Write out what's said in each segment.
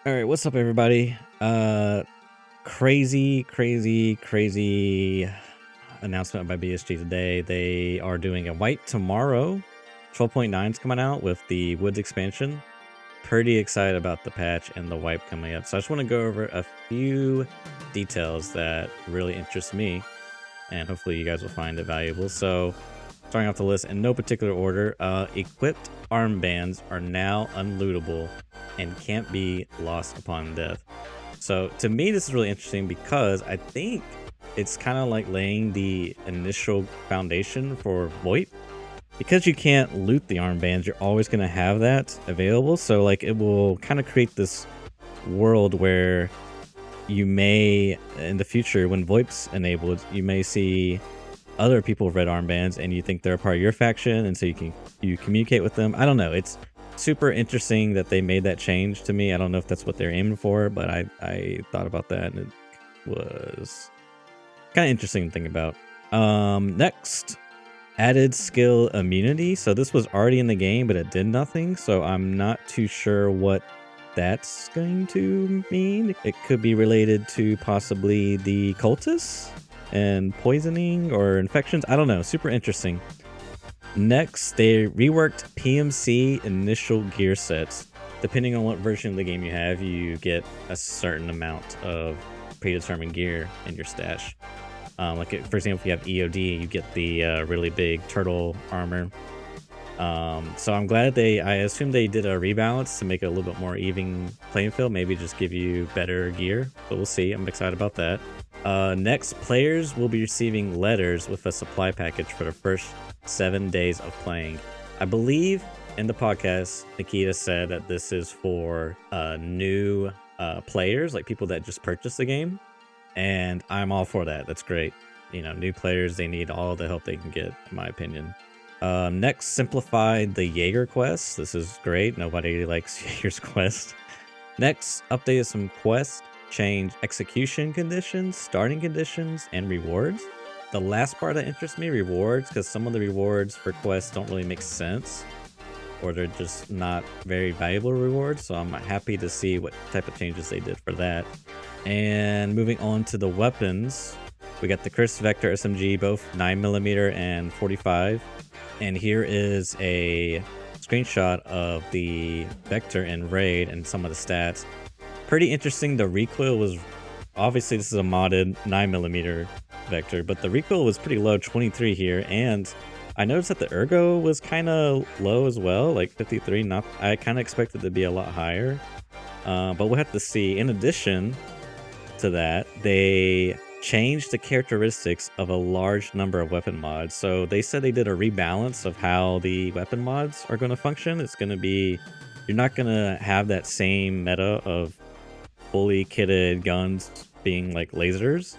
All right, what's up, everybody? Crazy announcement by BSG today. They are doing a wipe tomorrow. 12.9 is coming out with the Woods expansion. Pretty excited about the patch and the wipe coming up. So I just want to go over a few details that really interest me, and hopefully you guys will find it valuable. So starting off the list in no particular order, equipped armbands are now unlootable and can't be lost upon death. So to me, this is really interesting because I think it's kind of like laying the initial foundation for VoIP. Because you can't loot the armbands, you're always going to have that available. So like it will kind of create this world where you may, in the future, when VoIP's enabled, you may see other people with red armbands and you think they're a part of your faction, and so you communicate with them. I don't know. It's super interesting that they made that change to me. I don't know if that's what they're aiming for, but I thought about that and it was kind of interesting to think about. Next, added skill immunity. So this was already in the game, but it did nothing. So I'm not too sure what that's going to mean. It could be related to possibly the cultists and poisoning or infections. I don't know. Super interesting. Next, they reworked PMC initial gear sets. Depending on what version of the game you have, you get a certain amount of predetermined gear in your stash. For example, if you have EOD, you get the really big turtle armor. So I'm glad I assume they did a rebalance to make it a little bit more even playing field, maybe just give you better gear, but we'll see. I'm excited about that. Next, players will be receiving letters with a supply package for the first 7 days of playing. I believe in the podcast, Nikita said that this is for new players, like people that just purchased the game. And I'm all for that. That's great. You know, new players, they need all the help they can get, in my opinion. Next, simplified the Jaeger quest. This is great. Nobody likes Jaeger's quest. Next, updated some quests, changed execution conditions, starting conditions, and rewards. The last part that interests me, rewards, because some of the rewards for quests don't really make sense, or they're just not very valuable rewards. So I'm happy to see what type of changes they did for that. And moving on to the weapons, we got the Chris Vector SMG, both 9mm and 45. And here is a screenshot of the Vector in Raid and some of the stats. Pretty interesting. The recoil was, obviously this is a modded 9mm Vector, but the recoil was pretty low, 23 here. And I noticed that the ergo was kind of low as well, like 53. I kind of expected it to be a lot higher, but we'll have to see. In addition to that, they changed the characteristics of a large number of weapon mods. So they said they did a rebalance of how the weapon mods are going to function. It's going to be, you're not going to have that same meta of fully kitted guns being like lasers.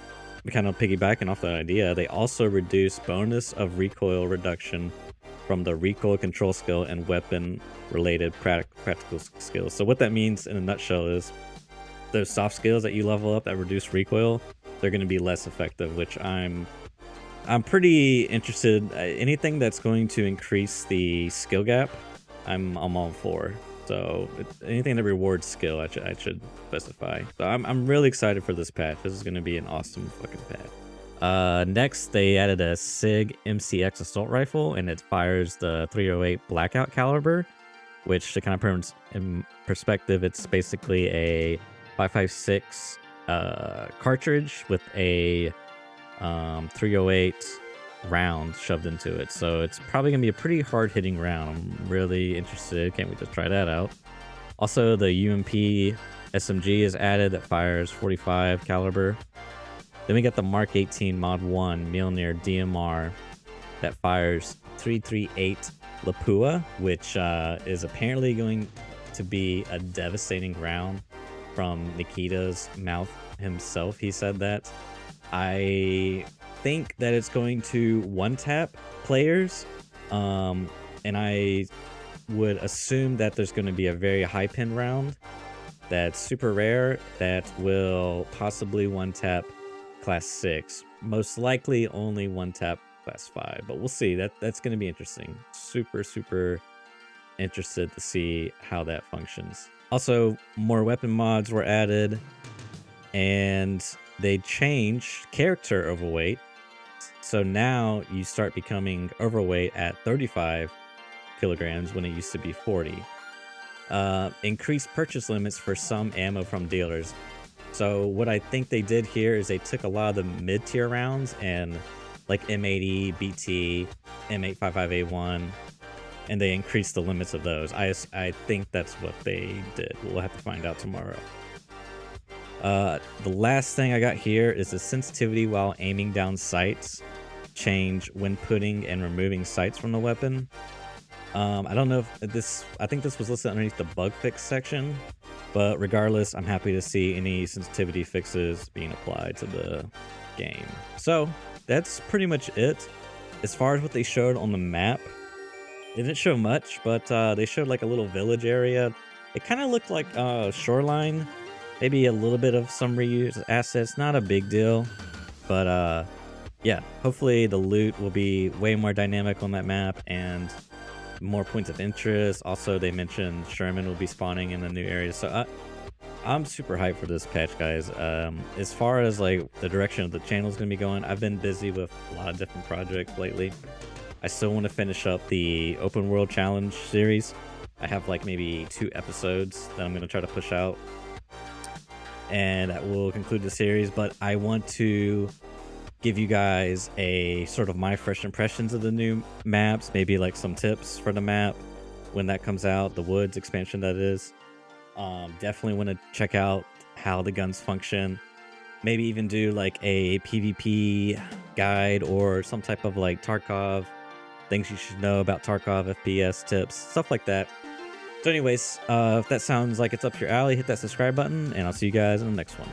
Kind of piggybacking off that idea, they also reduced bonus of recoil reduction from the recoil control skill and weapon related practical skills. So what that means in a nutshell is those soft skills that you level up that reduce recoil, they're going to be less effective, which I'm pretty interested. Anything that's going to increase the skill gap, I'm all for. So anything that rewards skill, I should specify. So I'm really excited for this patch. This is going to be an awesome fucking patch. Next, they added a SIG MCX assault rifle, and it fires the 308 blackout caliber, which, to kind of put in perspective, it's basically a 5.56 cartridge with a 308 round shoved into it. So it's probably gonna be a pretty hard hitting round. I'm really interested. Can't wait to try that out. Also, the UMP SMG is added that fires 45 caliber. Then we got the Mark 18 Mod 1 Mjolnir DMR that fires 338 Lapua, which is apparently going to be a devastating round from Nikita's mouth himself. He said that. I think that it's going to one-tap players, and I would assume that there's going to be a very high pin round that's super rare that will possibly one-tap class 6. Most likely only one-tap class 5, but we'll see. That's going to be interesting. Super interested to see how that functions. Also, more weapon mods were added, and they changed character overweight. So now you start becoming overweight at 35 kilograms when it used to be 40. Increased purchase limits for some ammo from dealers. So what I think they did here is they took a lot of the mid-tier rounds and like M80, BT, M855A1, and they increased the limits of those. I think that's what they did. We'll have to find out tomorrow. The last thing I got here is the sensitivity while aiming down sights change when putting and removing sights from the weapon. I don't know if I think this was listed underneath the bug fix section, but regardless, I'm happy to see any sensitivity fixes being applied to the game. So that's pretty much it. As far as what they showed on the map, they didn't show much, but they showed like a little village area. It kind of looked like Shoreline, maybe a little bit of some reused assets, not a big deal, but yeah, hopefully the loot will be way more dynamic on that map and more points of interest. Also, they mentioned Sherman will be spawning in the new area, so I'm super hyped for this patch, guys. As far as like the direction of the channel is going to be going, I've been busy with a lot of different projects lately. I still want to finish up the open world challenge series. I have like maybe 2 episodes that I'm going to try to push out, and that will conclude the series. But I want to give you guys a sort of my first impressions of the new maps, maybe like some tips for the map when that comes out, the woods expansion that is. Definitely want to check out how the guns function, maybe even do like a PvP guide or some type of like Tarkov, things you should know about Tarkov, FPS tips, stuff like that. So anyways, if that sounds like it's up your alley, hit that subscribe button, and I'll see you guys in the next one.